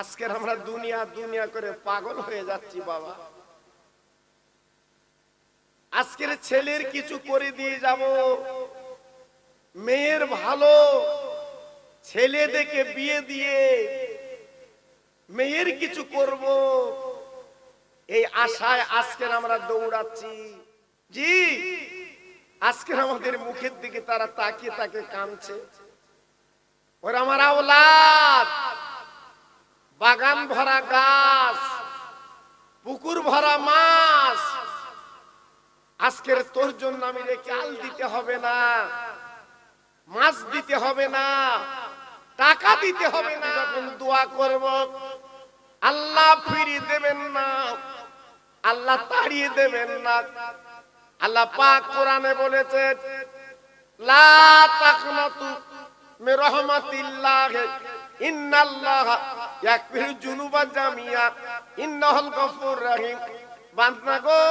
আজকে আমরা দুনিয়া দুনিয়া করে পাগল হয়ে যাচ্ছি বাবা। আজকের ছেলের কিছু করে দিয়ে যাব, মেয়ের ভালো ছেলে দেখে বিয়ে দিয়ে মেয়ের কিছু করব, এই আশায় আজকে আমরা দৌড়াচ্ছি। জি, আজকে আমাদের মুখের দিকে তারা তাকিয়ে তাকে কাঁদছে। ওরা আমার আওলাদ, বাগান ভরা গাছ, পুকুর ভরা মাছ, আজকের তোর জন্য আমি রেখে আল দিতে হবে না, মাছ দিতে হবে না, টাকা দিতে হবে না। যখন দোয়া করব আল্লাহ ফিরিয়ে দেবেন না, আল্লাহ তাড়িয়ে দেবেন না। আল্লাহ পাক কোরআনে বলেছেন, লা তাকনাতু মির রাহমাতিল্লাহ ইন্নাল্লাহা ইয়াগফিরু যুনুবা জামিয়া ইন্নাহুল গফুরুর রহিম। বান্দা গো,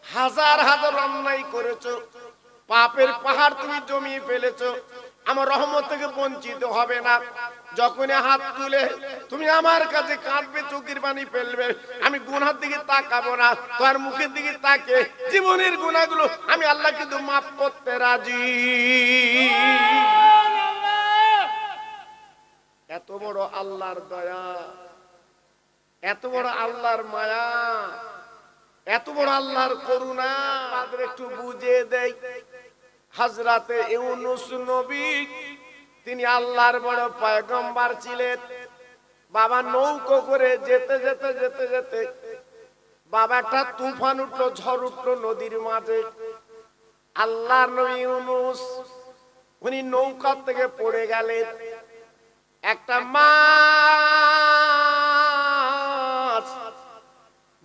হাজার হাজার অন্যায় করেছো, পাপের পাহাড় তুমি জমিয়ে ফেলেছো, আমার রহমত থেকে বঞ্চিত হবে না। যখন হাত তুলে তুমি আমার কাছে কাঁদবে, চোখের পানি ফেলবে, আমি গুনার দিকে তাকাবো না, তোমার মুখের দিকে তাকে জীবনের গুনাহগুলো আমি আল্লাহ কিন্তু মাফ করতে রাজি। এত বড় আল্লাহর দয়া, এত বড় আল্লাহর মায়া, এত বড় আল্লাহর করুণা আমাদের একটু বুঝিয়ে দেয়। হযরতে ইউনূস নবী, তিনি আল্লাহর বড় পয়গম্বর ছিলেন। বাবা নৌকো করে যেতে যেতে যেতে যেতে বাবা একটা তুফান উঠলো, ঝড় উঠলো নদীর মাঝে। আল্লাহর নবী ইউনূস উনি নৌকা থেকে পড়ে গেলেন। একটা মাছ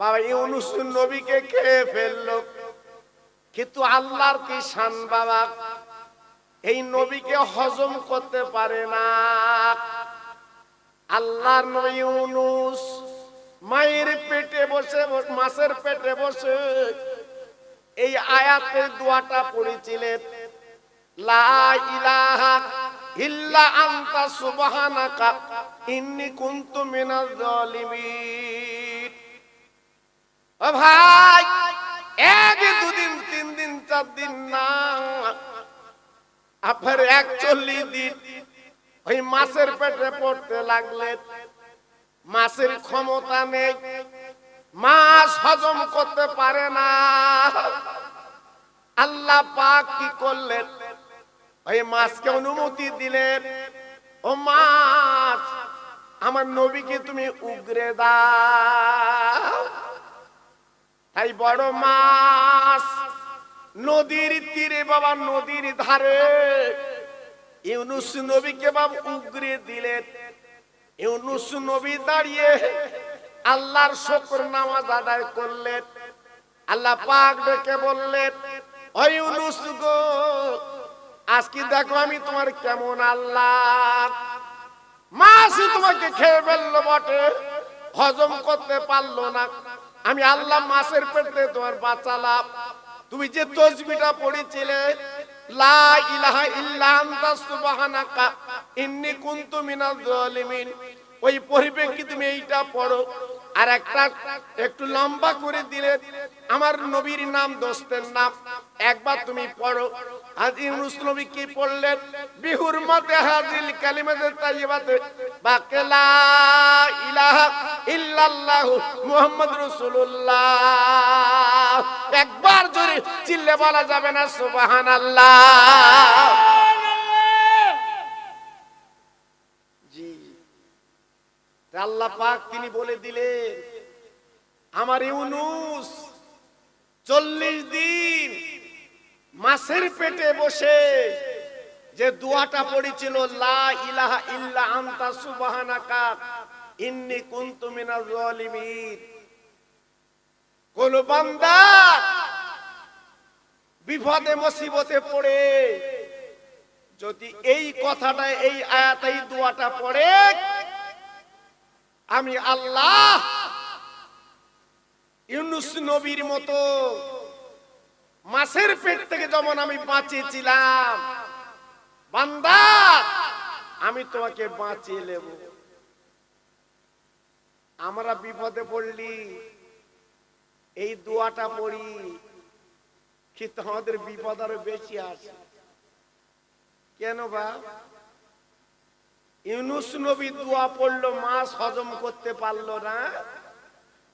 বাবা ইউনূস নবীকে খেয়ে ফেললো। কিন্তু আল্লাহর কি শান বাবা, এই নবীকে হজম করতে পারে না। আল্লাহর নবী ইউনূস মায়ের পেটে বসে, মাছের পেটে বসে এই আয়াতের দোয়াটা পড়েছিলেন, লা ইলাহা ইল্লা আনতা সুবহানাকা ইন্নী কুনতু মিনাজ জালিমিন। ও ভাই, এক দুদিন, তিন দিন, চার দিন না, আপনার 41 দিন ওই মাছের পেটে পড়তে লাগলেন। মাছের ক্ষমতা নেই, মাছ হজম করতে পারে না। আল্লাহ পাক কি করলেন, ওই মাছকে অনুমতি দিলেন, ও মাছ আমার নবীকে তুমি উগরে দাও। তাই বড় মাছ নদীর তীরে বাবা, নদীর ধারে ইউনূস নবীকে বাবা উগরে দিলেন। ইউনূস নবী দাঁড়িয়ে আল্লাহর শুকর নামাজ আদায় করলেন। আল্লাহ পাক ডেকে বললেন, ও ইউনূস গো, আজকে দেখো আমি তোমার কেমন আল্লাহ। মাছ তোমাকে খেয়ে ফেললো বটে, হজম করতে পারলো না, আমি আল্লাহ মাছের পেটে তোমার বাঁচালাম। তুমি যে তাসবিহটা পড়েছিলে, লা ইলাহা ইল্লা আনতা সুবহানাকা ইন্নী কুনতু মিনাজ জালিমিন, ওই পরিপ্রেক্ষিতে তুমি এইটা পড়ো। আর একটা একটু লম্বা করে দিলে আমার নবীর নাম, দোস্তের নাম একবার তুমি পড়ো। আজ ইউনূস নবী কি পড়লেন, বিহুরমাতে হাজিল কালিমাতে তাইয়্যিবাতে বাকে লা ইলাহা ইল্লাল্লাহু মুহাম্মাদুর রাসূলুল্লাহ। একবার জোরে চিল্লে বলা যাবে না সুবহানাল্লাহ? জি, আল্লাহ পাক তিনি বলে দিলেন, আমার ইউনূস 40 দিন মাছের পেটে বসে যে দোয়াটা পড়েছিল, লা ইলাহা ইল্লা আনতা সুবহানাকা ইন্নী কুনতু মিনাজ জালিমিন, কোন বান্দা বিপদে মুসিবতে পড়ে যদি এই কথাটা, এই আয়াত, এই দোয়াটা পড়ে, আমি আল্লাহ ইউনূস নবীর মতো মাছের পেট থেকে যেমন আমি বাঁচিয়েছিলাম, বান্দা আমি তোমাকে বাঁচিয়ে নেব। আমরা বিপদে পড়লি এই দোয়াটা পড়ি, কিন্তু আমাদের বিপদ আরো বেশি আসে কেন? বা ইউনূস নবী দোয়া পড়লো, মাছ হজম করতে পারলো না,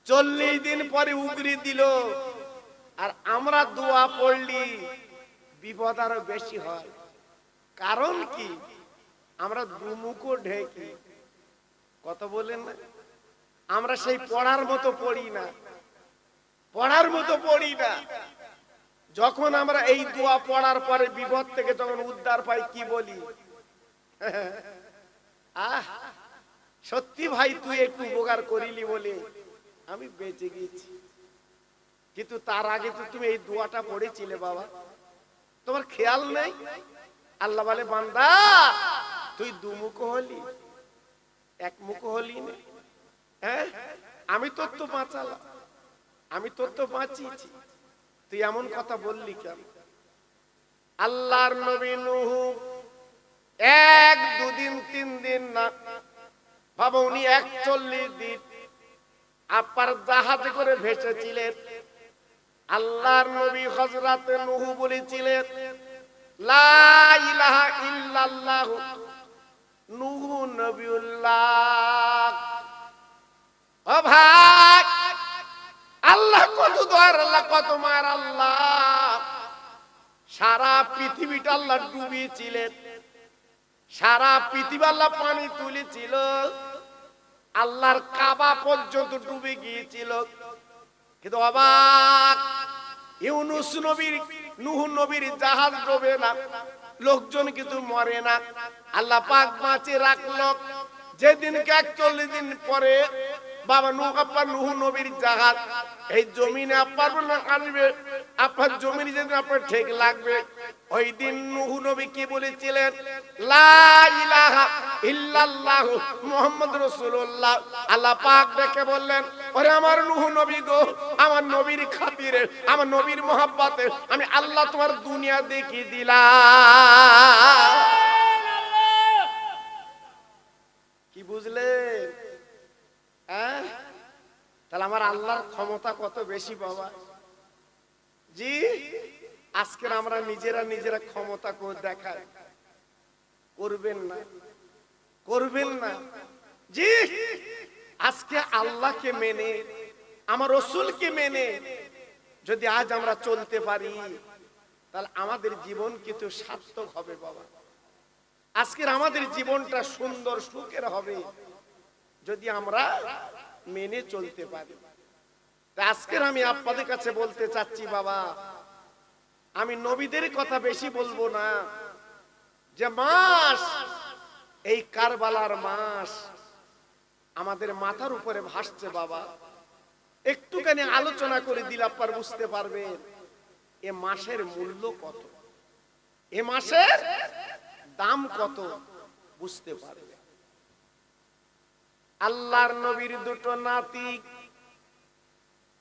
40 দিন পরে উগরি দিল। আর আমরা দোয়া পড়লি বিপদ আরো বেশি হয়। কারণ কি? আমরা দুমুখো ঢেকি, কত বলেন না, আমরা সেই পড়ার মতো পড়ি না, পড়ার মতো পড়ি না। যখন আমরা এই দোয়া পড়ার পরে বিপদ থেকে যখন উদ্ধার পাই, কি বলি? আহ, সত্যি ভাই তুই একটু উপকার করিলি বলে আমি বেঁচে গেছি। কিন্তু তার আগে তো তুমি এই দোয়াটা পড়েছিলে বাবা, তোমার খেয়াল নেই? আল্লাহ বলে, বান্দা তুই দুমুখ হলি, এক মুখ হলি না। হ্যাঁ, আমি তোর তো বাঁচালাম, আমি তোর তো বাঁচিয়েছি, তুই এমন কথা বললি কেন? আল্লাহর নবী নূহ 1 2 দিন 3 দিন না বাবা, উনি 41 দিন আপার জাহাজে করে ভেসেছিলেন। আল্লাহর নবী হযরত নূহ বলেছিলেন, লা ইলাহা ইল্লাল্লাহ নূহ নবিউল্লাহ। ও ভাই, আল্লাহ কত দয়ার, আল্লাহ কত মার, আল্লাহ সারা পৃথিবীটা আল্লাহ ডুবিয়েছিলেন, সারা পৃথিবী আল্লাহ পানি তুলেছিল, আল্লাহর কাবা পর্যন্ত ডুবে গিয়েছিল। কিন্তু অবাক, ইউনূস নবীর, নূহ নবীর জাহাজ ডুবে না, লোকজন কিন্তু মরে না, আল্লাহ পাক বাঁচিয়ে রাখলো। যেদিনকে 41 দিন পরে বাবা নূহ নবীর জাহাজ এই জমিনে আপনার আসবে, আপনার জমিনে যেদিন আপনার ঠিক লাগবে, ওই দিন নূহ নবী কি বলেছিলেন? লা ইলাহা ইল্লাল্লাহ মুহাম্মাদুর রাসূলুল্লাহ। আল্লাহ পাক ডেকে বললেন, ওরে আমার নূহ নবী গো, আমার নবীর খাতিরে, আমার নবীর মহব্বতে আমি আল্লাহ তোমার দুনিয়া দেখিয়ে দিলাম। কি বুঝলেন? তাহলে আমার আল্লাহর ক্ষমতা কত বেশি বাবা। জি, আজকে আমরা নিজেরা ক্ষমতা করে দেখাই, করবেন না, করবেন না। জি, আজকে আল্লাহকে মেনে, আমার রাসূলকে মেনে যদি আজ আমরা চলতে পারি, তাহলে আমাদের জীবন কিন্তু সার্থক হবে বাবা। আজকের আমাদের জীবনটা সুন্দর সুখের হবে যদি আমরা মেনে চলতে পারি। আজকের আমি আপনাদের কাছে বলতে চাচ্ছি বাবা, আমি নবীদের কথা বেশি বলবো না, যে মাস এই কারবালার মাস আমাদের মাথার উপরে ভাসছে বাবা, একটুখানি আলোচনা করে দিলে আপনারা বুঝতে পারবেন এ মাসের মূল্য কত, এ মাসের দাম কত বুঝতে পারবে। আল্লাহর নবীর দুটো নাতি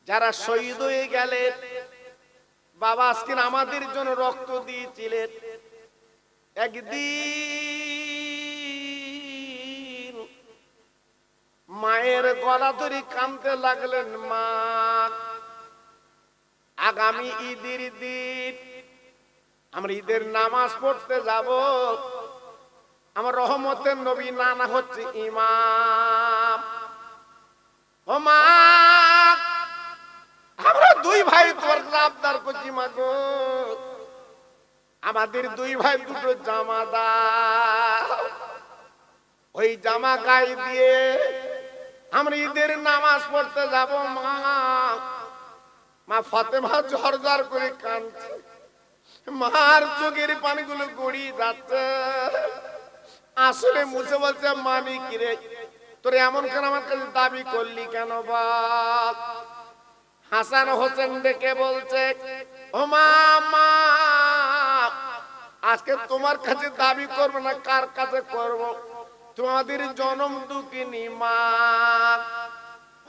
যারা শহীদ হয়ে গেলেন বাবা, আজকে আমাদের জন্য রক্ত দিয়েছিলেন, একদিন মায়ের গলা ধরে কাঁদতে লাগলেন, মা আগামী ঈদের দিন আমরা ঈদের নামাজ পড়তে যাব, আমার রহমতের নবী নানা হচ্ছে ইমাম, ও মা আমরা 2 ভাই তোর আবদার করছি, মা গো আমাদের 2 ভাই দুটো জামা দাও, ওই জামা গায়ে দিয়ে আমরা ঈদের নামাজ পড়তে যাব। মা, মা ফাতেমা ঝরঝর করে কাঁদছে, মার চোখের পানিগুলো গড়িয়ে যাচ্ছে, আসলে মুছে বলছে, মানি কিরে তোর এমন কেন আমার কাছে দাবি করলি কেন বল? হাসান হোসেন ডেকে বলছে, ও মা, আজকে তোমার কাছে দাবি করবো না, কার কাছে করব? তোমাদের জনম দুঃখিনী মা।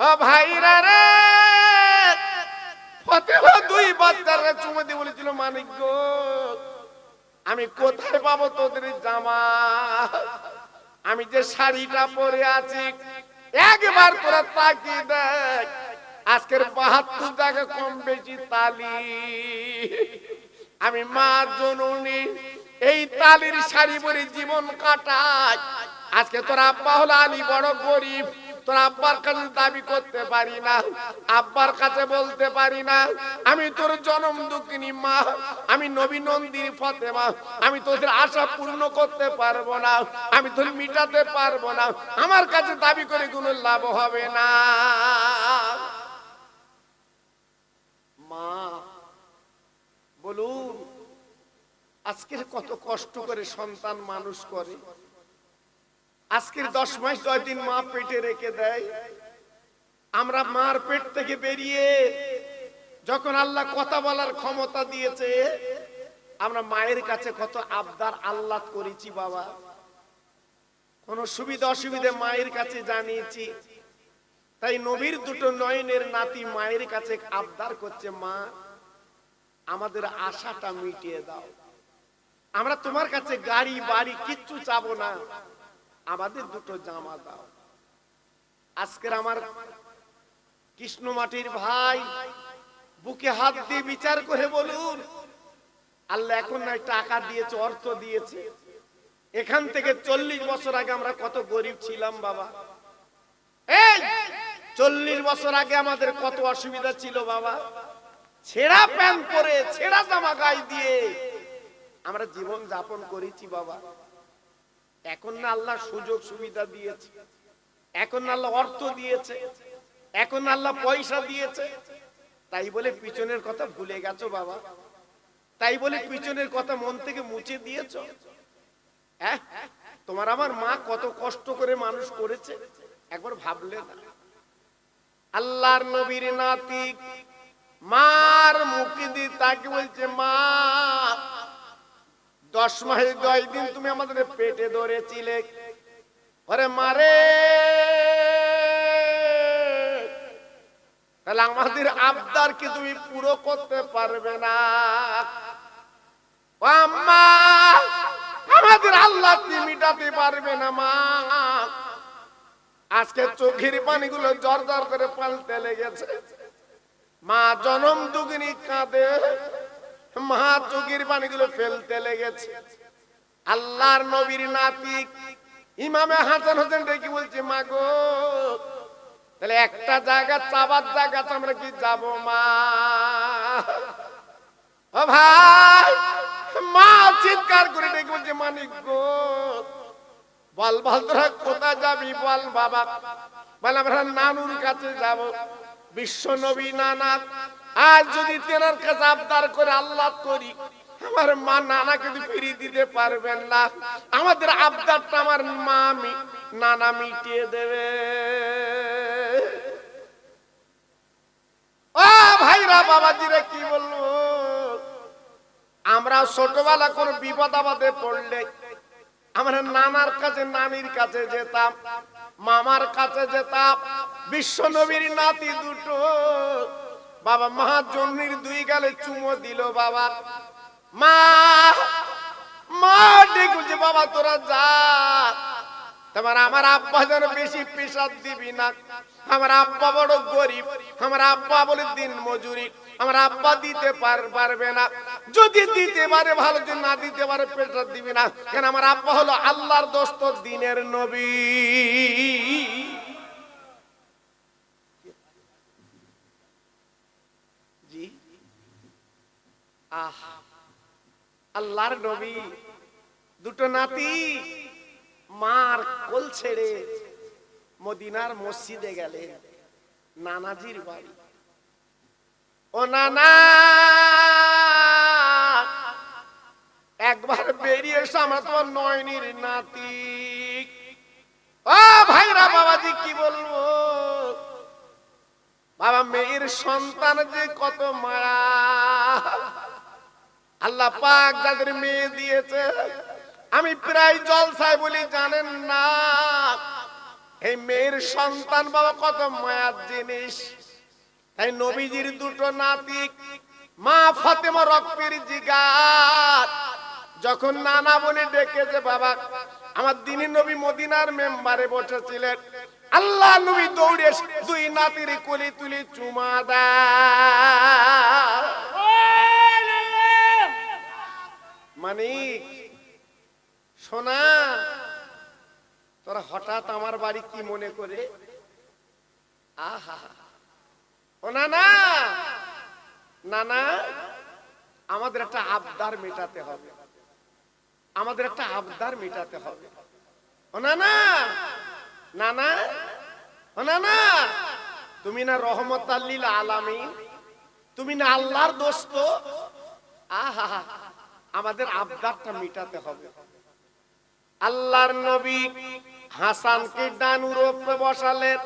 ও ভাইরা রে, ফাতেমা 2 বাচ্চারা চুমে দিয়ে বলেছিল, মানিক গো আমি কোথায় পাবো তোদের জামা? আমি যে শাড়িটা পরে আছি একবার তোরা তাকিয়ে দেখ, আজকের ৭২ জায়গা কম বেশি তালি। আমি মা জননী এই তালির শাড়ি পরে জীবন কাটাই। আজকে তোর আব্বা হলো আলী বড় গরিব, তোর আব্বার কাছে দাবি করতে পারি না, আব্বার কাছে বলতে পারি না আমি তোর জনম দুঃখিনী মা, আমি নবী নন্দিনী ফাতেমা, আমি তোদের আশা পূর্ণ করতে পারবো না, আমি তোর মিটাতে পারবো না, আমার কাছে দাবি করে কোনো লাভ হবে না। মা বলুন, আজকের কত কষ্ট করে সন্তান মানুষ করে। আজকের 10 মাস 10 দিন মা পেটে রেখে দেয়। আমরা মার পেট থেকে বেরিয়ে যখন আল্লাহ কথা বলার ক্ষমতা দিয়েছে, আমরা মায়ের কাছে কত আবদার আল্লাহ করেছি বাবা। কোন সুবিধা অসুবিধা মায়ের কাছে জানিয়েছি। তাই নবীর দুটো নয়নের নাতি মায়ের কাছে আবদার করছে, মা আমাদের আশাটা মিটিয়ে দাও, আমরা তোমার কাছে গাড়ি বাড়ি কিচ্ছু চাবো না, আমাদের দুটো জামা দাও। আজকের আমার কৃষ্ণ মাটির ভাই বুকে হাত দিয়ে বিচার করে বলুন, আল্লাহ এখন নাই টাকা দিয়েছে, অর্থ দিয়েছে, এখান থেকে 40 বছর আগে আমরা কত গরিব ছিলাম বাবা। এই 40 বছর আগে আমাদের কত অসুবিধা ছিল বাবা। ছেঁড়া প্যান্ট পরে ছেঁড়া জামা গায়ে দিয়ে আমরা জীবন যাপন করেছি বাবা। এখন না আল্লাহ সুযোগ সুবিধা দিয়েছে, এখন না আল্লাহ অর্থ দিয়েছে, এখন না আল্লাহ পয়সা দিয়েছে, তাই বলে পিছনের কথা ভুলে গেছো বাবা? তাই বলে পিছনের কথা মন থেকে মুছে দিয়েছো? হ্যাঁ, তোমার আমার মা কত কষ্ট করে মানুষ করেছে একবার ভাবলে না? আল্লাহর নবীর নাতি মার মুখে দিয়ে তাকে বলছে, মা 10 মাস 10 দিন তুমি আমাদের পেটে ধরেছিলে, ওরে মারে তাহলে আমাদের আবদার কি তুমি পুরো করতে পারবে না? ও আম্মা, আমাদের আল্লাহ তুমি মিটাতে পারবে না মা। আজকে চোখের পানিগুলো জর জর করে পাল্টে লেগেছে। মা জনম দুঃখিনী কাঁদে, মা চোখের পানিগুলো ফেলতে লেগেছে। আল্লাহর নবীর নাতি ইমামে হাসান হোসেন ডেকে বলছে, মা গো তাহলে একটা জায়গা চাবার জায়গা আমরা কি যাব মা? ও ভাই, মা চিৎকার করে ডেকে বলছে, মানিক গো বল বল তোরা কোথায় যাবি বল বাবা। বল আমরা নানুর কাছে যাব, বিশ্ব নবী নানা। আজ যদি তেনার কাছে আবদার করে আল্লাহ করি, আমার মা নানাকে ফিরিয়ে দিতে পারবেন না, আমাদের আবদারটা আমার মা নানা মিটিয়ে দেবে। ও ভাইরা বাবাজিরা কি বলবো, আমরা ছোটবেলা কোন বিপদ আপদে পড়লে আমরা নানার কাছে নানির কাছে যেতাম, মামার কাছে যেতাম। বিশ্ব নবীর নাতি দুটো বাবা মা জন্মের 2 গালে চুমো দিল বাবা। মা মা ডেকে বাবা তোরা যা, তোমার আমার আব্বা যেন বেশি পেশাদ দিবি না, আমার আব্বা বড় গরিব, আমার আব্বা বলে দিন মজুরি, আমার আব্বা দিতে পারবে না, যদি দিতে পারে ভালো, যদি না দিতে পারে পেশাদ দিবি না, কেন আমার আব্বা হলো আল্লাহর দোস্ত, দিনের নবী। জি আহ, আল্লাহর নবী দুটো নাতি মার কোল ছেড়ে মদিনার মসজিদে গেলেন, নানাজির বাড়ি। ও নানা, একবার বেরিয়ে এসো, আমরা তোমার নয়নির নাতি। ও ভাইরা বাবাজি কি বলবো বাবা, মেয়ের সন্তান যে কত মায়া। আল্লাহ পাক যাদের মেয়ে দিয়েছে, আমি প্রায় জলসায় বলি জানেন না, এই মেয়ের সন্তান বাবা কত মায়ার জিনিস। তাই নবীজির দুটো নাতি মা ফাতেমা রক্তের জিগার, যখন নানা বলে ডেকেছে বাবা, আমার দিনী নবী মদিনার মেম্বারে বসেছিলেন, আল্লাহ নবী দৌড়ে দুই নাতির কোলে তুলে চুমা দেয়। মানিক সোনা, তোরা হঠাৎ আমার বাড়ি কি মনে করে? আহা, ও নানা, নানা, আমাদের একটা আবদার মেটাতে হবে, আমাদের একটা আবদার মেটাতে হবে। ও নানা, নানা, ও নানা, তুমি না রহমত লিল আলামিন, তুমি না আল্লাহর দোস্ত। আহা, আমাদের আবদারটা মেটাতে হবে। আল্লাহর নবী হাসানকে ডান উপরে বসালেন,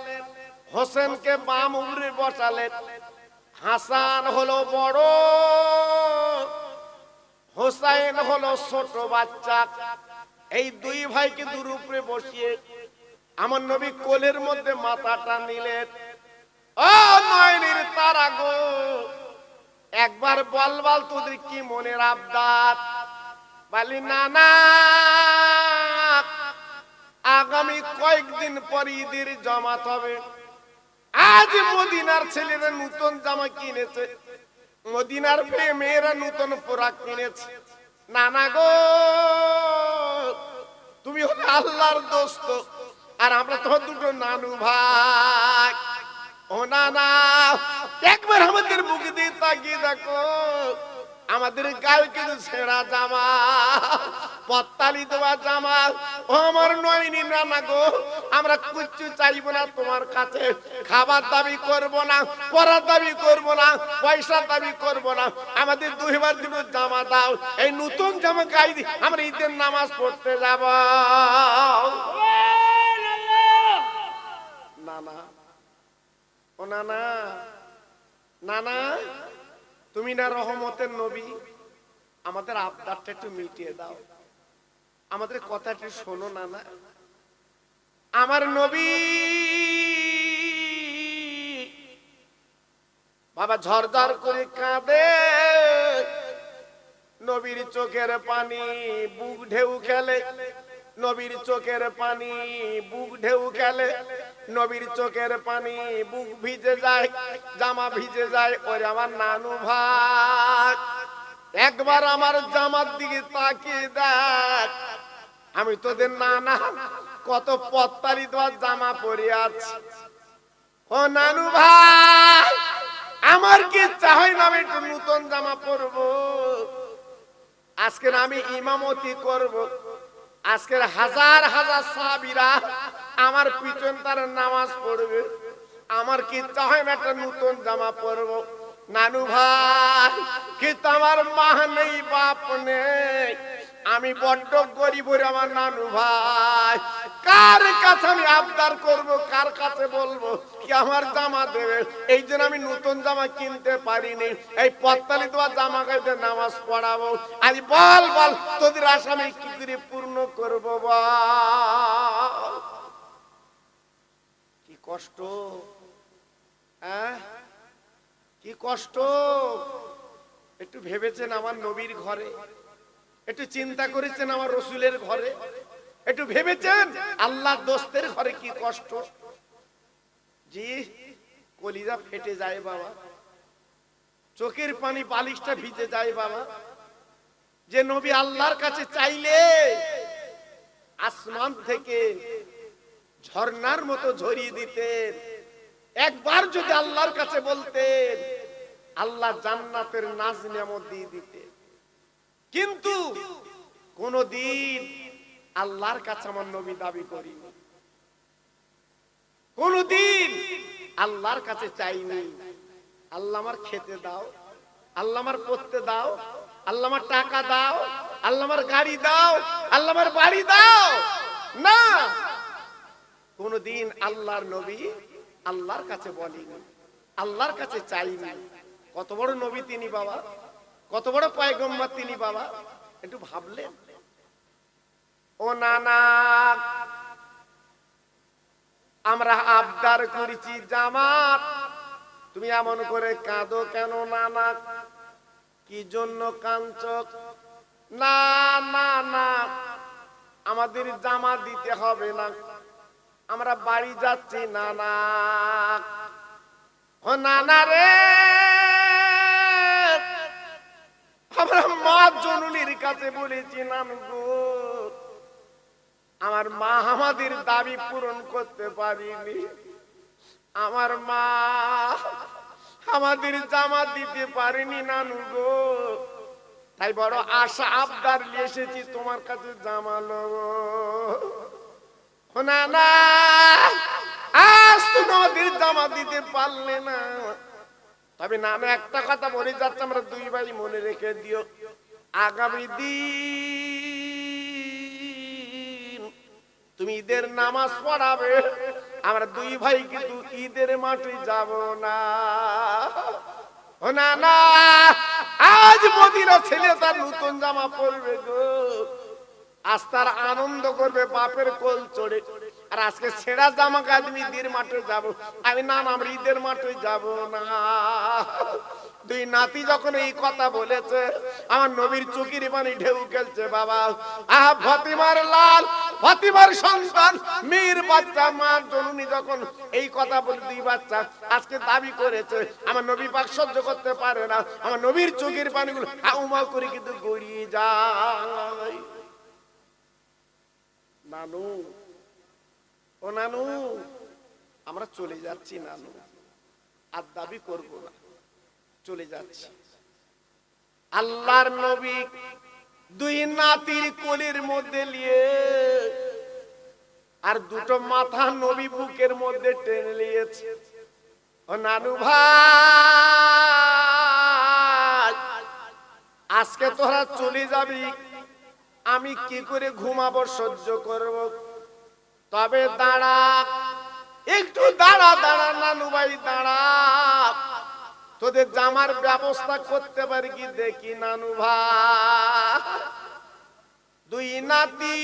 হোসেনকে বাম উপরে বসালেন। হাসান হলো বড়, হোসেন হলো ছোট বাচ্চা। এই দুই ভাইকে দুর উপরে বসিয়ে আমার নবী কোলের মধ্যে মাথাটা নিলেন। ও নয়নের তারা গো, একবার বল তোদের কি মনের আবদার? বলি নানা, আগামী কয়েকদিন পর ঈদের জামাত হবে। আজ মদিনার ছেলেরা নতুন জামা কিনেছে, মদিনার মেয়েরা নতুন পোশাক কিনেছে। নানা গো, তুমি হলে আল্লাহর দোস্ত, আর আমরা তো দুটো নানু ভাই। ও নানা, একবার আমাদের মুখে দিয়ে তাকিয়ে দেখো, আমাদের গায়ে কিন্তু ছেঁড়া জামা, পত্তালি দেওয়া জামা। ও আমার নয়নি নানা গো, আমরা কিচ্ছু চাইবো না তোমার কাছে, খাবার দাবি করব না, পরার দাবি করব না, পয়সার দাবি করব না। আমাদের দুইবার দুটো জামা দাও, এই নতুন জামা গায়ে আমরা ঈদের নামাজ পড়তে যাব। নানা, ও নানা, নানা, তুমি না রহমতের নবী, আমাদের আবদারটা একটু মিটিয়ে দাও, আমাদের কথা একটু শোনো নানা। আমার নবী বাবা ঝরঝর করে কাঁদে, নবীর চোখের পানি বুক ঢেউ খেলে, নবীর চোখের পানি বুক ঢেউ খেলে, নবীর চোখের পানি বুক ভিজে যায়, জামা ভিজে যায়। ওরে আমার নানু ভাই, একবার আমার জামার দিকে তাকিয়ে দেখ, আমি তোদের নানা কত পত্তালি দেওয়ার জামা পরে আছি। ও নানু ভাই, আমার কি ইচ্ছা হয় না আমি একটু নতুন জামা পরবো? আজকে আমি ইমামতি করব, আজকের হাজার হাজার সাহাবীরা আমার পিছন তার নামাজ পড়বে, আমার কি ইচ্ছা হয় না একটা নতুন জামা পরবো? নানু ভাই, কিন্তু আমার মা নেই, বাপ নেই, আমি বড্ড গরিব। আমার নানু ভাই, কার কাছে আমি আবদার করব, কার কাছে বলবো কি আমার জামা দেবে? এই জন্য আমি নতুন জামা কিনতে পারিনি, এই পত্তালি দেওয়া জামা গাইতে নামাজ পড়াবো। আজ বল বল, তোদের আশা আমি কি করে পূর্ণ করবো? বল, কি কষ্ট, কি কষ্ট। একটু ভেবেছেন আমার নবীর ঘরে, একটু চিন্তা করেছেন আমার রসুলের ঘরে, একটু ভেবেছেন আল্লাহর দোস্তের ঘরে কি কষ্ট? জি, কলিজা ফেটে যায় বাবা, চোখের পানি বালিশটা ভিজে যায় বাবা। যে নবী আল্লাহর কাছে চাইলে আসমান থেকে ঝর্ণার মতো ঝরিয়ে দিতেন, একবার যদি আল্লাহর কাছে বলতেন আল্লাহ জান্নাতের নাজ নিয়ামত দিয়ে দিতেন। কিন্তু কোনদিন আল্লাহর কাছে আমার নবী দাবি করিনি, কোনদিন আল্লাহর কাছে চাইনি আল্লাহ আমার খেতে দাও, আল্লাহ আমার পড়তে দাও, আল্লাহ আমার টাকা দাও, আল্লাহ আমার গাড়ি দাও, আল্লাহ আমার বাড়ি দাও। না, কোনদিন আল্লাহর নবী আল্লাহর কাছে বলিনি, আল্লাহর কাছে চাইনি। কত বড় নবী তিনি বাবা, কত বড় পয়গম্বর তিনি বাবা, একটু ভাবলেন? ও নানা, আমরা আবদার করেছি জামাত, তুমি এমন করে কাঁদো কেন নানা? কি জন্য কাঁদছো? না না না, আমাদের জামা দিতে হবে না, আমরা বাড়ি যাচ্ছি নানা। ও নানা রে, আমরা মা জননীর কাছে বলেছি, নানু গো, আমার মা আমাদের দাবি পূরণ করতে পারিনি, আমার মা আমাদের জামা দিতে পারেনি নানু গো, তাই বড় আশা আবদার নিয়ে এসেছি তোমার কাছে জামা লব। না না, আজ তুমি আমাদের জামা দিতে পারলে না, তবে না আমি একটা কথা বলে যাচ্ছি, আমরা দুই ভাই মনে রেখে দিও, আগামী দিন তুমি ঈদের নামাজ পড়াবে, আমরা দুই ভাই কিন্তু ঈদের মাঠে যাব না। ও না না, আজ মদিনা ছেলে তার নতুন জামা পরবে গো, আজ তার আনন্দ করবে বাপের কোল চড়ে, আর আজকে ছেঁড়া জামা গায়ে তুমি ঈদের মাঠে যাব, আমি না আমরা ঈদের মাঠে যাব না। দুই নাতি যখন এই কথা বলেছে, আমার নবীর চোখের পানি ঢেউ খেলছে। বাবা, আহ ফাতিমার লাল, ফাতিমার সন্তান, মেয়ের বাচ্চা, মা জননী যখন এই কথা বলে দুই বাচ্চা আজকে দাবি করেছে, আমার নবী পাক সহ্য করতে পারে না, আমার নবীর চোখের পানিগুলো হাউমাউ করে কিন্তু গড়িয়ে যায়। নানু, ও নানু, আমরা চলে যাচ্ছি নানু, আর দাবি করব না, চলে যাচ্ছি। আল্লাহর নবী দুই নাতির কোলের মধ্যে নিয়ে আর দুটো মাথা নবী বুকের মধ্যে টেনে নিয়েছে। ও নানু ভাই, আজকে তোরা চলে যাবি, আমি কি করে ঘুমাবো, সহ্য করব, তবে দাঁড়া একটু, দাঁড়া দাঁড়া নানু ভাই দাঁড়া, তোদের জামার ব্যবস্থা করতে পারি কি দেখি নানু ভাই। দুই নাতি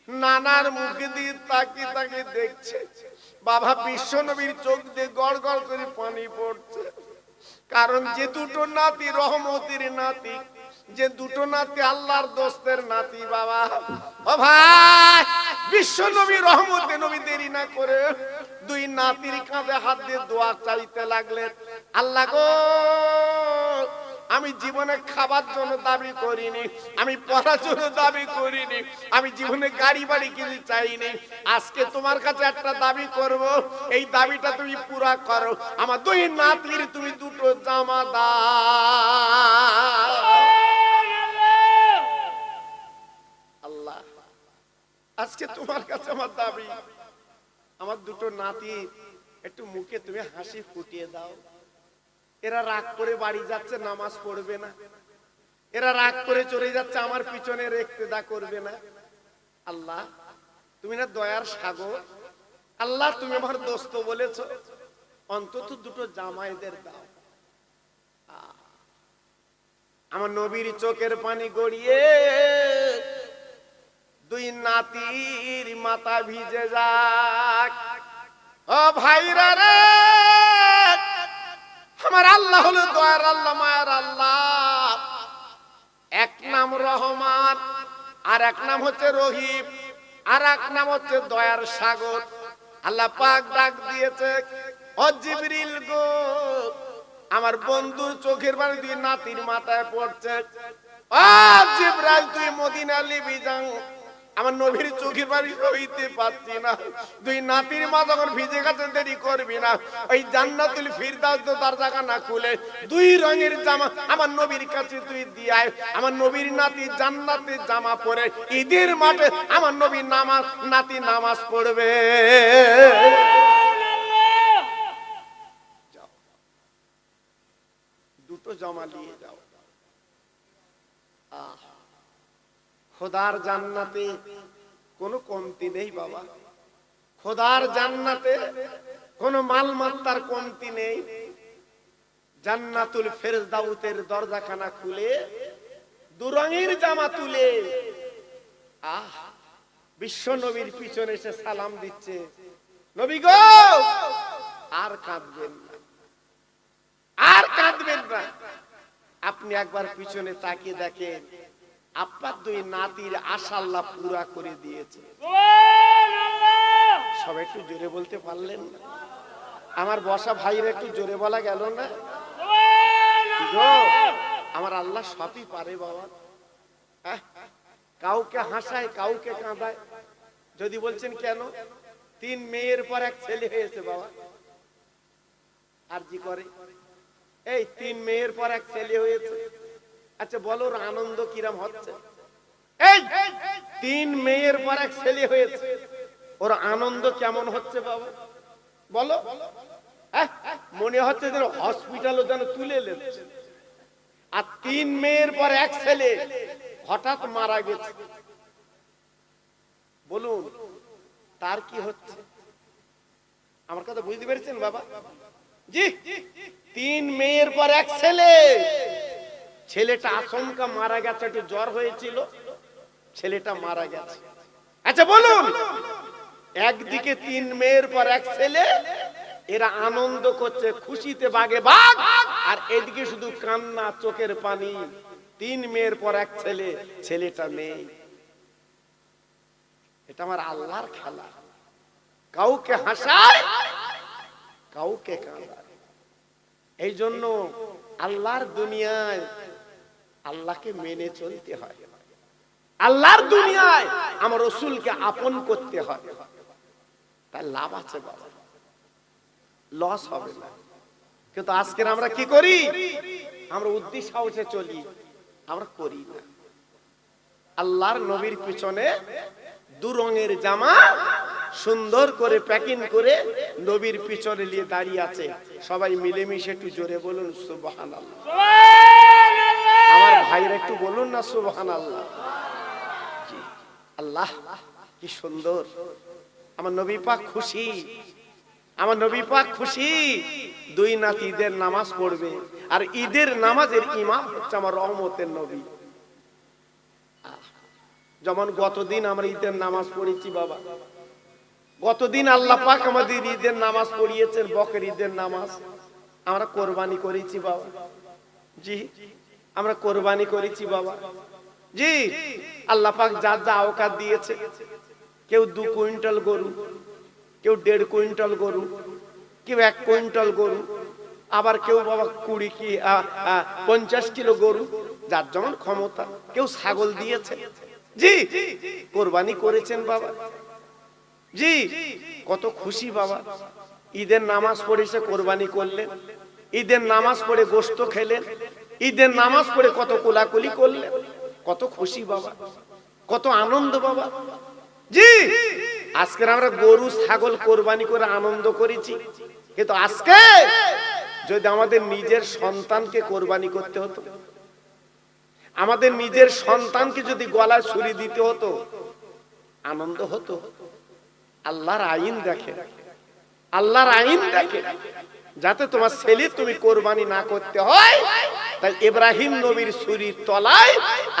নানার মুখে দিয়ে তাকিয়ে তাকিয়ে দেখছে, বাবা বিশ্ব নবীর চোখ দিয়ে গড় গড় করে পানি পড়ছে, কারণ যে দুটো নাতি রহমতের নাতি, যে দুটো নাতি আল্লাহর দোস্তের নাতি। বাবা, ও ভাই, বিশ্ব নবী রহমতে নবী দেরি না করে দুই নাতির কাঁধে হাত দিয়ে দোয়া চাইতে লাগলেন, আল্লাহ গো, আমি জীবনে খাবার জন্য দাবি করিনি, আমি পড়ার জন্য দাবি করিনি, আমি জীবনে গাড়ি বাড়ি কিছু চাইনি, আজকে তোমার কাছে একটা দাবি করব, এই দাবিটা তুমি পুরা করো, আমার দুই নাতির তুমি দুটো জামা দাও। আল্লাহ, আজকে তোমার কাছে আমার দাবি, আমার দুটো নাতি একটু মুখে তুমি হাসি ফুটিয়ে দাও। এরা রাগ করে বাড়ি যাচ্ছে, নামাজ পড়বে না, এরা রাগ করে চলে যাচ্ছে, আমার পিছনে ইক্তেদা করবে না। আল্লাহ, তুমি না দয়ার সাগর, আল্লাহ তুমি আমার দোস্ত বলেছো, অন্তত দুটো জামা এদের দাও। আমার নবীর চোখের পানি গড়িয়ে দুই নাতির মাথা ভিজে যাক। ও ভাইরা রে, আমার আল্লাহ হলো দয়ার আল্লাহ, মায়ার আল্লাহ, এক নাম রহমান, আর এক নাম হচ্ছে রহিম, আর এক নাম হচ্ছে দয়ার সাগর। আল্লাহ পাক ডাক দিয়েছে, ও জিবরিল গো, আমার বন্ধুর চোখের পানি দুই নাতির মাথায় পড়ছে, ও জিবরাইল তুই মদিনা লিবি যাও, আমার নবীর চোখের পানি সইতে পারছি না, দুই নাতির মা যখন ভিজে গেছে, দেরি করবি না, ওই জান্নাতুল ফিরদাউস দরজা না খুলে দুই রঙের জামা আমার নবীর কাছে তুই দিয়ে আয়, আমার নবীর নাতি জান্নাতে জামা পরে ঈদের মাঠে আমার নবীর নামাজ নাতি নামাজ পড়বে। দুটো জামা নিয়ে যাও। খোদার জান্নাতে কোনো কমতি নেই বাবা, খোদার জান্নাতে কোনো মালমাত্তার কমতি নেই। জান্নাতুল ফেরদাউসের দরজাখানা খুলে দু রঙের জামা তুলে বিশ্ব নবীর পিছনে এসে সালাম দিচ্ছে, নবী গো আর কাঁদবেন না, আর কাঁদবেন না, আপনি একবার পিছনে তাকিয়ে দেখেন, আপনার দুই নাতির আশা আল্লাহ পুরা করে দিয়েছে। একটু জোরে বলতে পারলেন না? আমার বসা ভাইরা একটু জোরে বলা গেল না? আমার আল্লাহ সবই পারে বাবা। কাউকে হাসায়, কাউকে কাঁদায়। যদি বলছেন কেন, 3 মেয়ের পর এক ছেলে হয়েছে বাবা। আর জি করে এই 3 মেয়ের পর এক ছেলে হয়েছে। আচ্ছা বলো ওর আনন্দ কিরম হচ্ছে? এই 3 মেয়ের পর এক ছেলে হয়েছে, ওর আনন্দ কেমন হচ্ছে বাবা বলো? মনে হচ্ছে যেন হসপিটালও যেন তুলে নিচ্ছে। আর 3 মেয়ের পর এক ছেলে হঠাৎ মারা গেছে, বলুন তার কি হচ্ছে? আমার কথা বুঝতে পেরেছেন বাবা? জি, 3 মেয়ের পর এক ছেলে। ছেলেটা আচমকা মারা গেছে, একটু জ্বর হয়েছিল, ছেলেটা মারা গেছে। আচ্ছা বলুন, একদিকে 3 মেয়ের পর এক ছেলে, এরা আনন্দ করছে, খুশিতে বাগে বাগ, আর এদিকে শুধু কান্না, চোখের পানি। 3 মেয়ের পর এক ছেলে, ছেলেটা নেই। এটা আমার আল্লাহর খেলা। কাউকে হাসায়, কাউকে কাঁদায়। এই জন্য আল্লাহর দুনিয়ায় আল্লাহকে মেনে চলতে হয়, আল্লাহর দুনিয়ায় আমার রাসূলকে আপন করতে হয়। তার লাভ আছে বাবা, লস হবে না। কিন্তু আজকে আমরা কি করি? আমরা উদ্দেশ্য সাহসে চলি, আমরা করি না। আল্লাহর নবীর পিছনে 2 রঙের জামা সুন্দর করে প্যাকিং করে নবীর পিছনে নিয়ে দাঁড়িয়ে আছে। সবাই মিলেমিশে একটু জোরে বলুন সুবহানাল্লাহ। আমার ভাইরা একটু বলুন না সুবহানাল্লাহ। জি, আল্লাহ কি সুন্দর। আমার নবী পাক খুশি, আমার নবী পাক খুশি। 2 নাতি ঈদের নামাজ পড়বে, আর ঈদের নামাজের ইমাম হচ্ছে আমার রহমতের নবী। যেমন গতদিন আমরা ঈদের নামাজ পড়েছি বাবা, গতদিন আল্লাহ পাক আমাদের ঈদের নামাজ পড়িয়েছেন, বকর ঈদের নামাজ। আমরা কোরবানি করেছি বাবা। জি, আমরা কোরবানি করেছি বাবা। জি, আল্লাহ পাক যার যা আওকাত দিয়েছে, কেউ 2 কুইন্টাল গরু, কেউ 1.5 কুইন্টাল গরু, কেউ 1 কুইন্টাল গরু, আবার কেউ বাবা 20 কি 50 কিলো গরু, যার যেমন ক্ষমতা। কেউ ছাগল দিয়েছে। জি, কোরবানি করেছেন বাবা। জি, কত খুশি বাবা। ঈদের নামাজ পড়ে এসে কোরবানি করলেন, ঈদের নামাজ পড়ে গোশত খেলেন, ঈদের নামাজ পড়ে কত কোলাকুলি করলেন, কত খুশি বাবা, কত আনন্দ বাবা। জি, আজকে আমরা গরু ছাগল কোরবানি করে আনন্দ করেছি, কিন্তু আজকে যদি আমাদের নিজের সন্তানকে কোরবানি করতে হতো, আমাদের নিজের সন্তানকে যদি গলায় ছুরি দিতে হতো, আনন্দ হতো? আল্লাহর আইন দেখে, আল্লাহর আইন দেখে, যাতে তোমার ছেলে তুমি কোরবানি না করতে হয়। তাই ইব্রাহিম নবীর ছুরির তলায়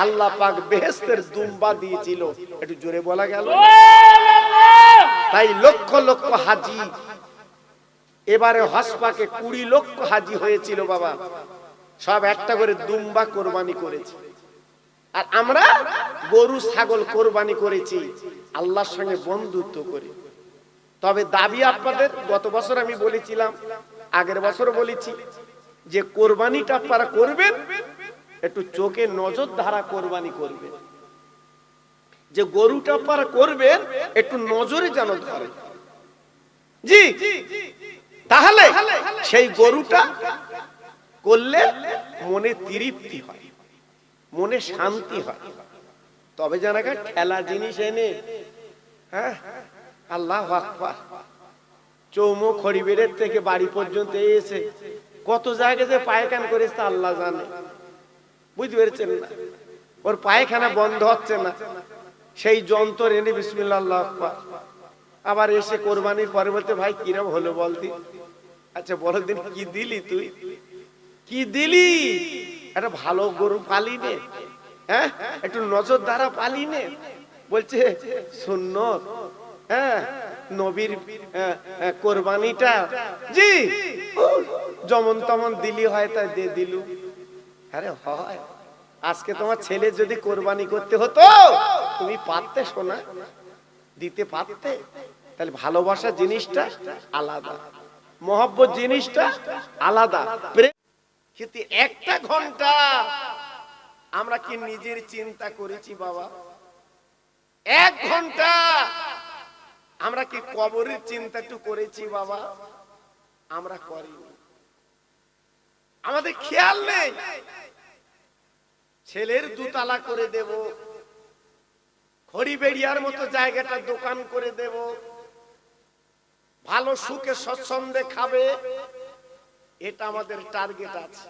আল্লাহ পাক বেহেশতের দুম্বা দিয়েছিল। একটু জোরে বলা গেল। তাই লক্ষ লক্ষ হাজি, এবারে হজ পাকে 20 লক্ষ হাজি হয়েছিল বাবা, সব একটা করে দুম্বা কোরবানি করেছে। আর আমরা গরু ছাগল কোরবানি করেছি আল্লাহর সঙ্গে বন্ধুত্ব করে। তবে দাবি আপনাদের, গত বছর আমি বলেছিলাম, আগের বছর বলেছি, যে কোরবানিটা আপনারা করবেন একটু চোখে নজর ধারা কোরবানি করবেন। যে গরুটা আপনারা করবেন একটু নজরে যেন ধরে। জি, তাহলে সেই গরুটা করলে মনে তৃপ্তি হয়, মনে শান্তি হয়। তবে জানাকা খেলা জিনিস এনে, হ্যাঁ আল্লাহু আকবার, চৌমো খড়িবেড়ের থেকে বাড়ি পর্যন্ত এসে কত জায়গায় যে পায়খানা করেছে আল্লাহ জানে, বুঝতে পেরেছেন না? ওর পায়খানা বন্ধ হচ্ছে না, সেই যন্ত্র এনে বিসমিল্লাহ আল্লাহু আকবার, আবার এসে কোরবানির পরে বলতে ভাই কিরম হলো বলতি। আচ্ছা বড় দিন কি দিলি তুই, কি দিলি? একটা ভালো গরু পালি নে, হ্যাঁ একটু নজর দ্বারা পালি নে। বলছে সুন্নত, হ্যাঁ নবীর কোরবানিটা, জি যেমন তেমন দিলি হয়, তাই দিয়ে দিলু। আরে হয়, আজকে তোমার ছেলে যদি কোরবানি করতে হতো তুমি পারতে, শোনা দিতে পারতে? তাহলে ভালোবাসা জিনিসটা আলাদা, মহব্বত জিনিসটা আলাদা। কিন্তু একটা ঘন্টা আমরা কি নিজের চিন্তা করেছি বাবা? এক ঘন্টা আমরা কি কবরের চিন্তা একটু করেছি বাবা? আমরা করিনি, আমাদের খেয়াল নেই। ছেলের দুতলা করে দেব, খড়িবেড়িয়ার মতো জায়গাটা দোকান করে দেব, ভালো সুখে স্বচ্ছন্দে খাবে, এটা আমাদের টার্গেট আছে।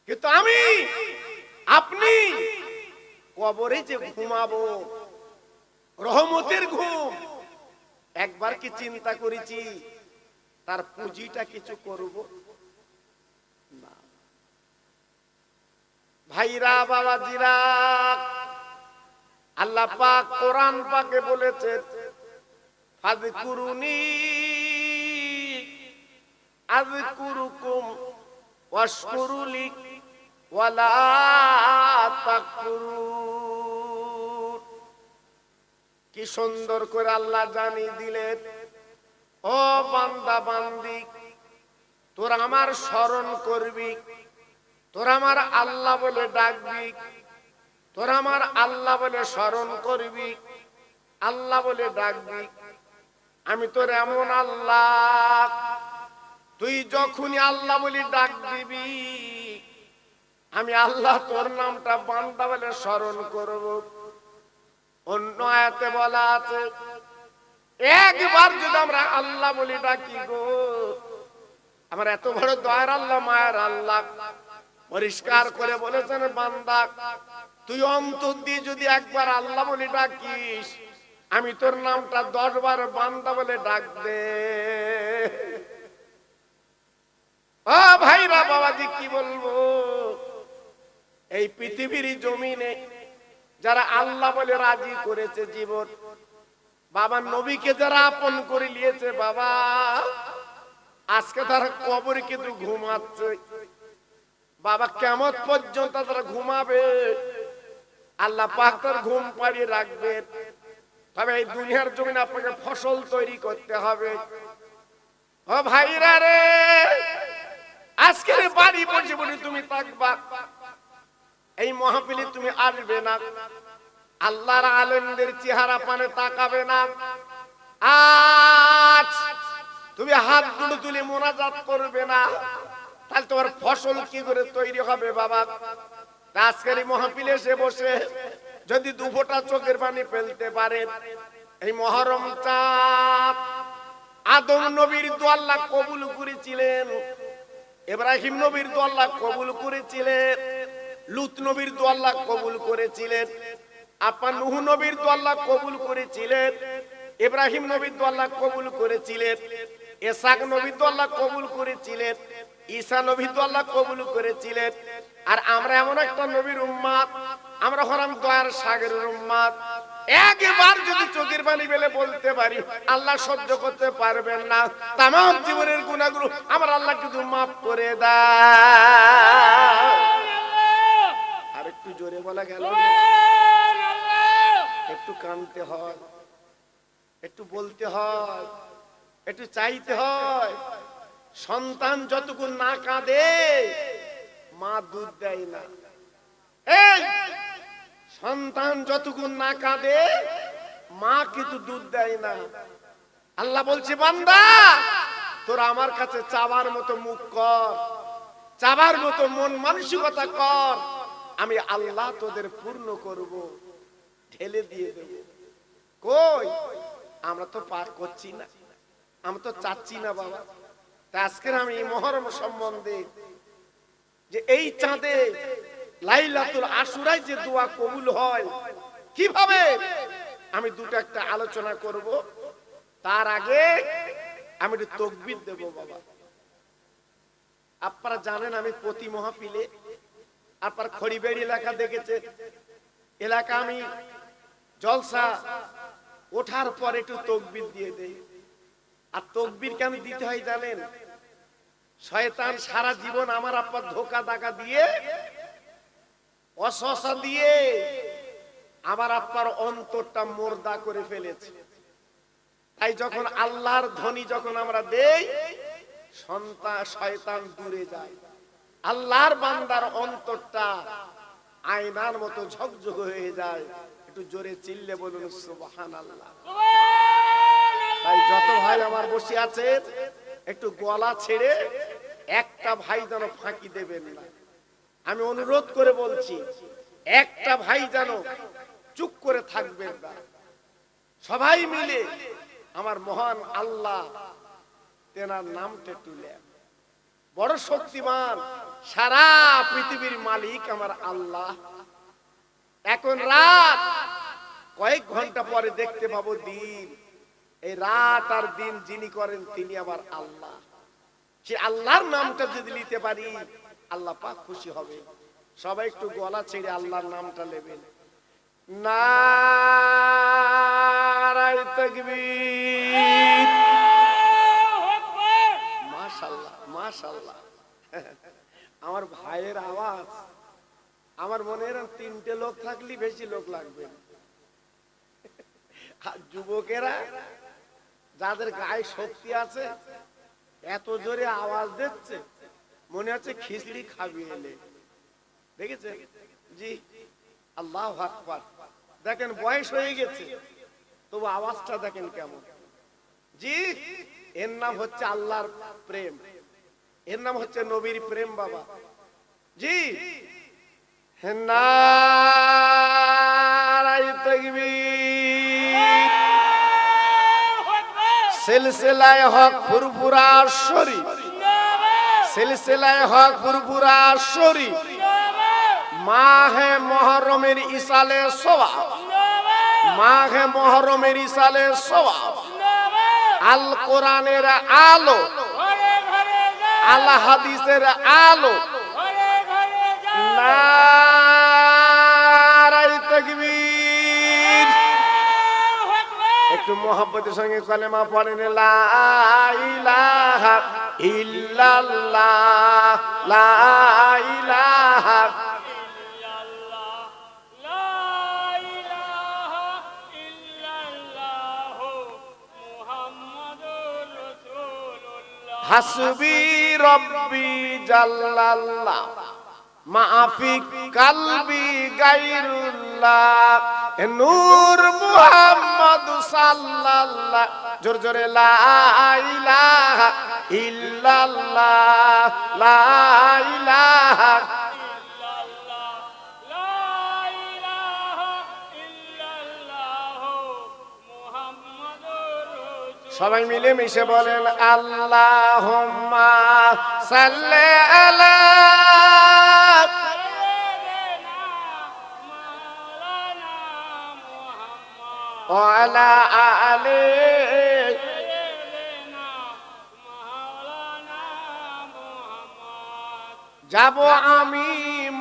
কিন্তু আমি আপনি কবরে যে ঘুমাবো, রহমতের ঘুম, একবার কি চিন্তা করেছি তার পুঁজিটা কিছু করব না? ভাইরা বাবাজিরা, আল্লাহ পাক কোরআন পাকে বলেছেন, ফাযকুরুনি আযকুরুকুম ওয়াশকুরুলি ওয়ালা তাকফুরুন। কি সুন্দর করে আল্লাহ জানিয়ে দিলেন, ও বান্দা বান্দি, তোরা আমার স্মরণ করবি, তোরা আমার আল্লাহ বলে ডাকবি, তোরা আমার আল্লাহ বলে স্মরণ করবি, আল্লাহ বলে ডাকবি। আমি তোর এমন আল্লাহ, তুই যখনই আল্লাহ বলে ডাক দিবি, আমি আল্লাহ তোর নামটা বান্দা বলে স্মরণ করব। অন্য আয়াতে বলা আছে, একবার যদি আমরা আল্লাহ বলি ডাকি গো, আমার এত বড় দয়ার আল্লাহ, মায়ের আল্লাহ পরিষ্কার করে বলেছেন, বান্দা তুই অন্তর দিয়ে যদি একবার আল্লাহ বলি ডাকিস, আমি তোর নামটা 10 বার বান্দা বলে ডাক দে। ও ভাইরা বাবাজি, কি বলবো, এই পৃথিবীর জমিনে যারা আল্লাহ বলে রাজি করেছে জীবন, বাবা নবীকে যারা আপন করে নিয়েছে, বাবা আজকে তারা কবরে কিন্তু ঘুমাচ্ছে। বাবা কিয়ামত পর্যন্ত তারা ঘুমাবে, আল্লাহ পাক তার ঘুম পাড়িয়ে রাখবেন। তবে এই দুনিয়ার জমিনে আপনাকে ফসল তৈরি করতে হবে। ও ভাইরা রে, আজকের বাড়ি বসে বলি তুমি থাকবা, এই মাহফিলে তুমি আসবে না, আল্লাহর আলেমদের চেহারা পানে তাকাবে না, আজ তুমি হাত দুটো তুলে মোনাজাত করবে না, তাহলে তোমার ফসল কি করে তৈরি হবে বাবা? আজকের এই মাহফিলে এসে বসে যদি 2 ফোঁটা চোখের পানি ফেলতে পারেন, এই মুহররম চাঁদ আদম নবীর দোয়া আল্লাহ কবুল করেছিলেন, ইব্রাহিম নবীর দোয়া আল্লাহ কবুল করেছিলেন, লূত নবীর দোয়া আল্লাহ কবুল করেছিলেন, আপনার নূহ নবীর দোয়া আল্লাহ কবুল করেছিলেন, ইব্রাহিম নবীর দোয়া আল্লাহ কবুল করেছিলেন, ইসহাক নবীর দোয়া আল্লাহ কবুল করেছিলেন, ঈসা নবীর দোয়া আল্লাহ কবুল করেছিলেন। আর আমরা এমন একটা নবীর উম্মত, আমরা হলাম দয়ার সাগরের উম্মত। একবার যদি চোখের পানি ফেলে বলতে পারি, আল্লাহ সহ্য করতে পারবেন না, তামাম জীবনের গুনাহগুলো আমার আল্লাহ কিন্তু মাফ করে দাও। আর একটু জোরে বলা গেল, একটু কানতে হয়, একটু বলতে হয়, একটু চাইতে হয়। সন্তান যতক্ষণ না কাঁদে মা দুধ দেয় না। এই সন্তান যতক্ষণ না কাঁদে মা কিন্তু দুধ দেয় না। আল্লাহ বলছে, বান্দা তোরা আমার কাছে চাবার মতো মুখ কর, চাবার মতো মন মানসিকতা কর, আমি আল্লাহ তোদের পূর্ণ করব, ঢেলে দিয়ে দেব। কই আমরা তো পার করছি না, আমরা তো চাচ্ছি না বাবা। আজকের আমি মুহররম সম্বন্ধে, যে এই চাঁদে লাইলাতুল আশুরায় যে দোয়া কবুল হয় কিভাবে, আমি দুটো একটা আলোচনা করব। তার আগে আমি একটু তাকবীর দেব বাবা। আপনারা জানেন আমি প্রতি মাহফিলে আপনার খড়িবেড়ি এলাকা দেখেছে, এলাকা আমি জলসা ওঠার পর একটু তাকবীর দিয়ে দেই। আর তাকবীর কেন দিতে হয় জানেন? শয়তান সারা জীবন আমার আপনার ধোকা দাগা দিয়ে, অসসা দিয়ে আমার আপনার অন্তরটা মুর্দা করে ফেলেছে। তাই যখন আল্লাহর ধ্বনি যখন আমরা দেই, শয়তান দূরে যায়। আল্লাহর বান্দার অন্তরটা আয়নার মতো ঝকঝক হয়ে যায়। একটু জোরে চিল্লে বলুন সুবহানাল্লাহ। তাই যত ভাই আমার বসে আছে, একটু গলা ছেড়ে একটা ভাই যেন ফাঁকি দেবেন না। আমি অনুরোধ করে বলছি, একটা ভাই যেন চুপ করে থাকবেন না। সবাই মিলে আমার মহান আল্লাহ তেনার নামটা তুলে, বড় শক্তিমান, সারা পৃথিবীর মালিক আমার আল্লাহ। এখন রাত, কয়েক ঘন্টা পরে দেখতে পাবো দিন। এই রাত আর দিন যিনি করেন তিনি আবার আল্লাহ। সে আল্লাহর নামটা যদি নিতে পারি, আল্লাহ পাক খুশি হবে। সবাই একটু গলা ছেড়ে আল্লাহর নামটা নেবেন। নারায়ে তাকবীর। মাশাআল্লাহ মাশাআল্লাহ। আমার ভাইয়ের আওয়াজ, আমার মনে হয় তিনটে লোক থাকলে বেশি লোক লাগবে। যুবকেরা যাদের গায়ে শক্তি আছে, এত জোরে আওয়াজ দিচ্ছে, মনে হচ্ছে খিচড়ি খাবি এলে। দেখেছেন জি? আল্লাহু আকবার। দেখেন বয়স হয়ে গেছে, তবু আওয়াজটা দেখেন কেমন। জি, এর নাম হচ্ছে আল্লাহর প্রেম, এর নাম হচ্ছে নবীর প্রেম বাবা। জি, নারায়ে তাকবীর। সিলসিলায়ে হক ফুরফুরা শরীফ, সিলসিলায়ে হক ফুরফুরা শরীফ, মাহে মুহররমের ইসালে সওয়াব, মাহে মুহররমের ইসালে সওয়াব, আল কোরআনের আলো, আল হাদিসের আলো। নারায়ে তাকবীর। একটু মোহাব্বতের সঙ্গে কালেমা পড়েন, লা ইলাহা ইল্লাল্লাহ, লা ইলাহা হাসবি রব্বি জাল্লাল্লাহ, মাফি কলবি গায়রুল্লাহ, নূর মুহাম্মদ সাল্লাল্লাহ। জোরে জোরে লা ইলাহা ইল্লাল্লাহ, লা ইলাহা সবাই মিলে মিশে বলেন আল্লাহুম্মা সাল্লি আলা ওয়া আলা আলি। যাব আমি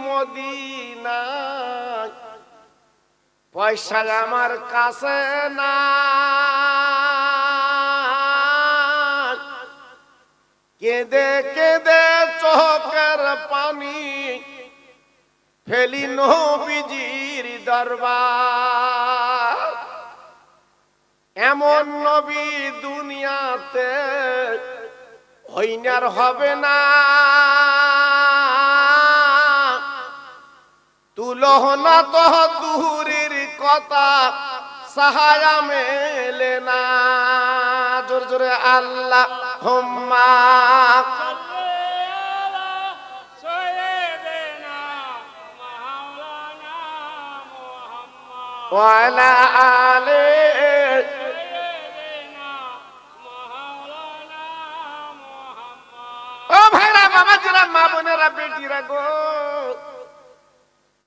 মদিনায়, পয়সা আমার কাছে না, কেঁদে কেঁদে চোখের পানি ফেলি নবীজির দরবার। এমন নবী দুনিয়াতে হইনার হবে না, তুলনা তো দূরের কথা সাহায়া মেলে না। জোরে জোরে আল্লাহুম্মা ওয়া আলা আলি। ও ভাইরা, বাবাজিরা, মা বোনেরা, বেটিরা গো,